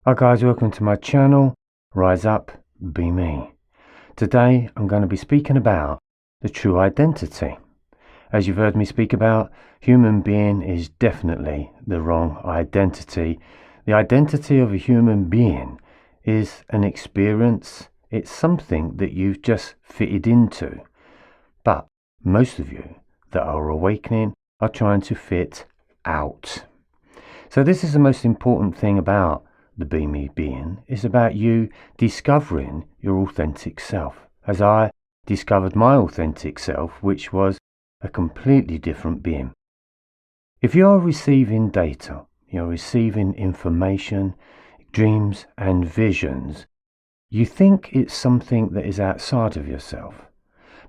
Hi guys, welcome to my channel, Rise Up, Be Me. Today I'm going to be speaking about the true identity. As you've heard me speak about, human being is definitely the wrong identity. The identity of a human being is an experience. It's something that you've just fitted into. But most of you that are awakening are trying to fit out. So this is the most important thing about the Be Me being, is about you discovering your authentic self. As I discovered my authentic self, which was a completely different being. If you're receiving data, you're receiving information, dreams and visions, you think it's something that is outside of yourself.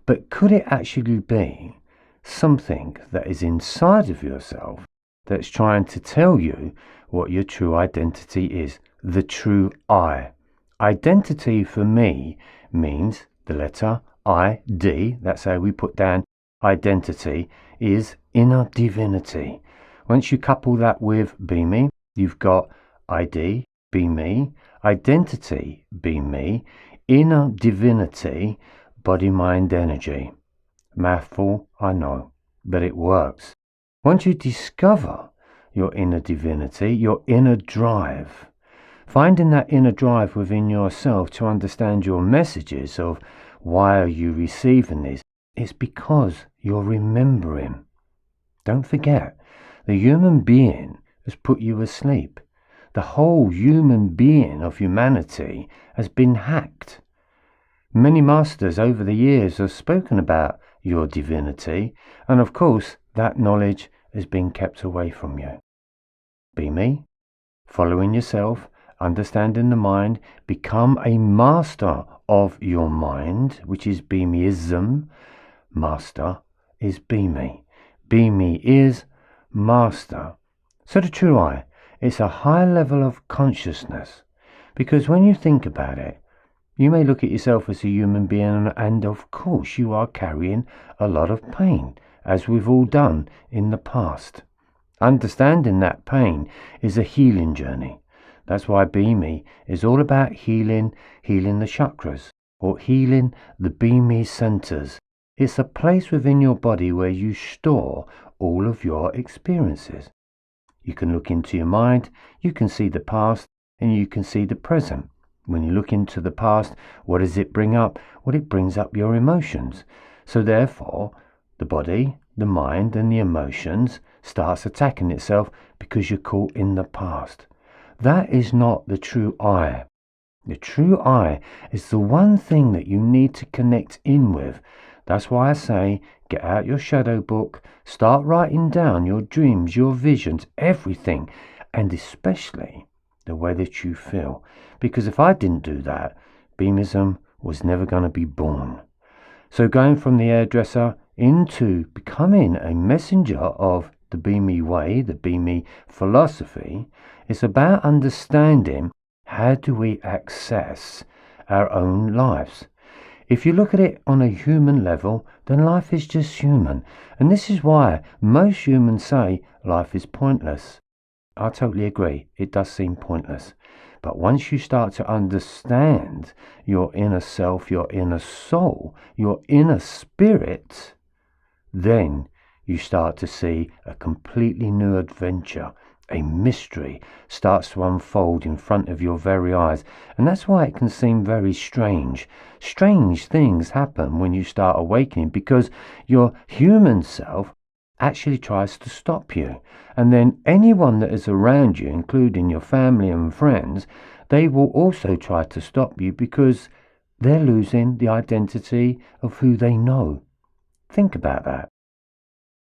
But could it actually be something that is inside of yourself that's trying to tell you what your true identity is, the true I? Identity for me means the letter I-D, that's how we put down identity, is inner divinity. Once you couple that with Be Me, you've got ID, Be Me, identity, Be Me, inner divinity, body, mind, energy. Mouthful, I know, but it works. Once you discover your inner divinity, your inner drive, finding that inner drive within yourself to understand your messages of why are you receiving this, it's because you're remembering. Don't forget, the human being has put you asleep. The whole human being of humanity has been hacked. Many masters over the years have spoken about your divinity, and of course that knowledge has been kept away from you. Be Me, following yourself, understanding the mind, become a master of your mind, which is Be Meism. Master is Be Me. Be Me is master. So the true I, it's a high level of consciousness, because when you think about it, you may look at yourself as a human being, and of course you are carrying a lot of pain, as we've all done in the past. Understanding that pain is a healing journey. That's why Be Me is all about healing the chakras, or healing the Be Me centers. It's a place within your body where you store all of your experiences. You can look into your mind, you can see the past, and you can see the present. When you look into the past, what does it bring up? Well, it brings up your emotions. So therefore, the body, the mind, and the emotions starts attacking itself because you're caught in the past. That is not the true I. The true I is the one thing that you need to connect in with. That's why I say, get out your shadow book, start writing down your dreams, your visions, everything, and especially the way that you feel. Because if I didn't do that, Beamism was never going to be born. So going from the hairdresser into becoming a messenger of the Be Me way, the Be Me philosophy, it's about understanding how do we access our own lives. If you look at it on a human level, then life is just human. And this is why most humans say life is pointless. I totally agree. It does seem pointless. But once you start to understand your inner self, your inner soul, your inner spirit, then you start to see a completely new adventure. A mystery starts to unfold in front of your very eyes. And that's why it can seem very strange. Strange things happen when you start awakening, because your human self actually tries to stop you. And then anyone that is around you, including your family and friends, they will also try to stop you because they're losing the identity of who they know. Think about that.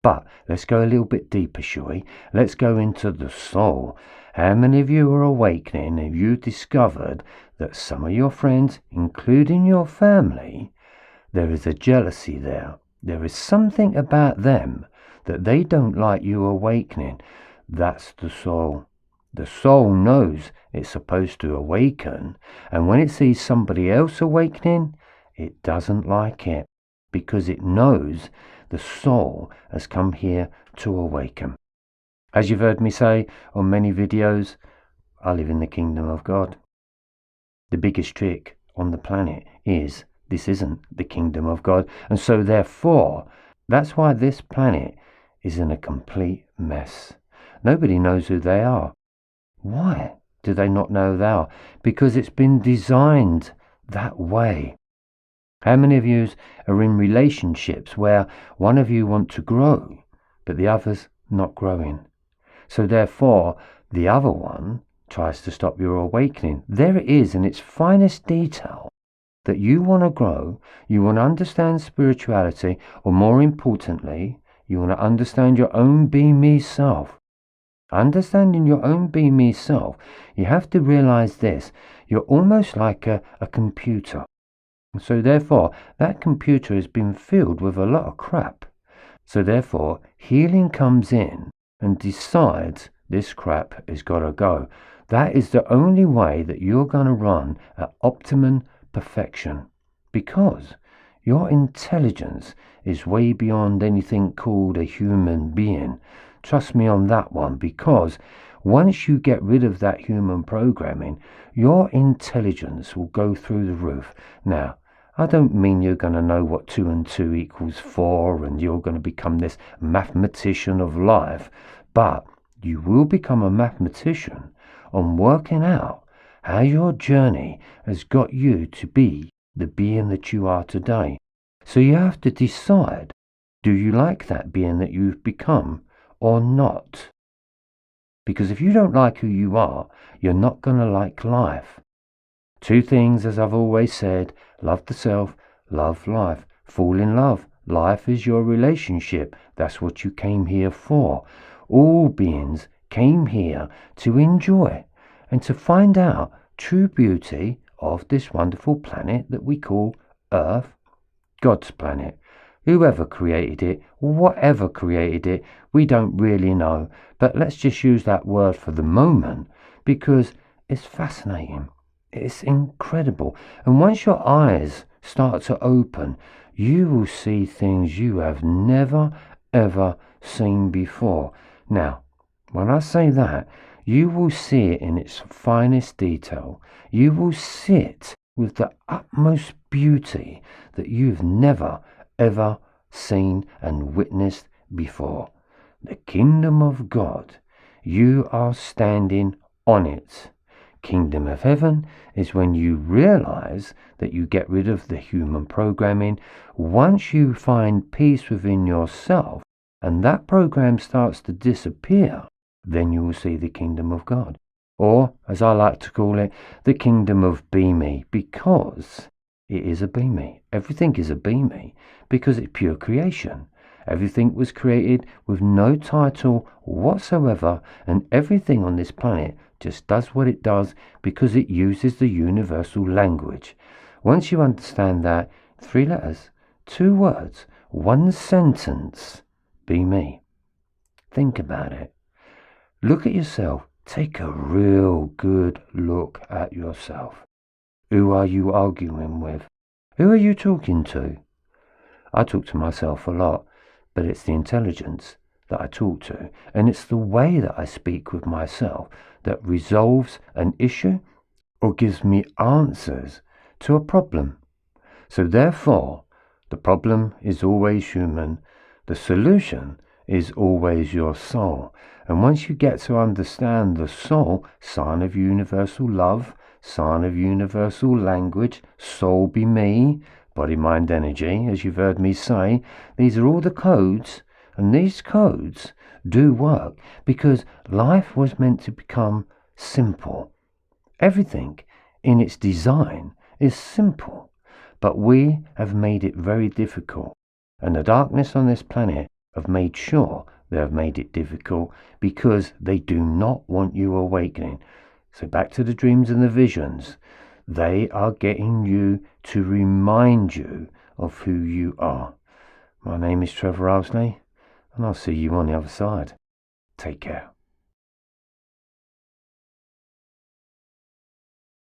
But let's go a little bit deeper, shall we? Let's go into the soul. How many of you are awakening? Have you discovered that some of your friends, including your family, there is a jealousy there? There is something about them that they don't like you awakening. That's the soul. The soul knows it's supposed to awaken, and when it sees somebody else awakening, it doesn't like it, because it knows the soul has come here to awaken. As you've heard me say on many videos, I live in the kingdom of God. The biggest trick on the planet is this isn't the kingdom of God. And so therefore, that's why this planet is in a complete mess. Nobody knows who they are. Why do they not know they are? Because it's been designed that way. How many of you are in relationships where one of you want to grow, but the other's not growing? So therefore, the other one tries to stop your awakening. There it is in its finest detail that you want to grow, you want to understand spirituality, or more importantly, you want to understand your own be-me self. Understanding your own be-me self, you have to realize this. You're almost like a computer. So therefore, that computer has been filled with a lot of crap. So therefore, healing comes in and decides this crap has got to go. That is the only way that you're going to run at optimum perfection, because your intelligence is way beyond anything called a human being. Trust me on that one, because once you get rid of that human programming, your intelligence will go through the roof. Now, I don't mean you're going to know what 2 and 2 equals 4 and you're going to become this mathematician of life, but you will become a mathematician on working out how your journey has got you to be the being that you are today. So you have to decide, do you like that being that you've become or not? Because if you don't like who you are, you're not going to like life. 2 things, as I've always said: love the self, love life. Fall in love. Life is your relationship. That's what you came here for. All beings came here to enjoy and to find out true beauty of this wonderful planet that we call Earth, God's planet. Whoever created it, whatever created it, we don't really know. But let's just use that word for the moment because it's fascinating. It's incredible. And once your eyes start to open, you will see things you have never, ever seen before. Now, when I say that, you will see it in its finest detail. You will see it with the utmost beauty that you've never, ever seen and witnessed before. The kingdom of God, you are standing on it. Kingdom of heaven is when you realize that you get rid of the human programming. Once you find peace within yourself and that program starts to disappear, then you will see the kingdom of God. Or, as I like to call it, the kingdom of be-me, because it is a be-me. Everything is a be-me because it's pure creation. Everything was created with no title whatsoever, and everything on this planet just does what it does because it uses the universal language. Once you understand that, 3 letters, 2 words, 1 sentence, be me. Think about it. Look at yourself. Take a real good look at yourself. Who are you arguing with? Who are you talking to? I talk to myself a lot, but it's the intelligence that I talk to, and it's the way that I speak with myself that resolves an issue or gives me answers to a problem. So therefore, the problem is always human. The solution is always your soul. And once you get to understand the soul, sign of universal love, sign of universal language, soul be me, body, mind, energy, as you've heard me say, these are all the codes, and these codes do work because life was meant to become simple. Everything in its design is simple, but we have made it very difficult, and the darkness on this planet have made sure they have made it difficult because they do not want you awakening. So back to the dreams and the visions. They are getting you to remind you of who you are. My name is Trevor ILESLEY, and I'll see you on the other side. Take care.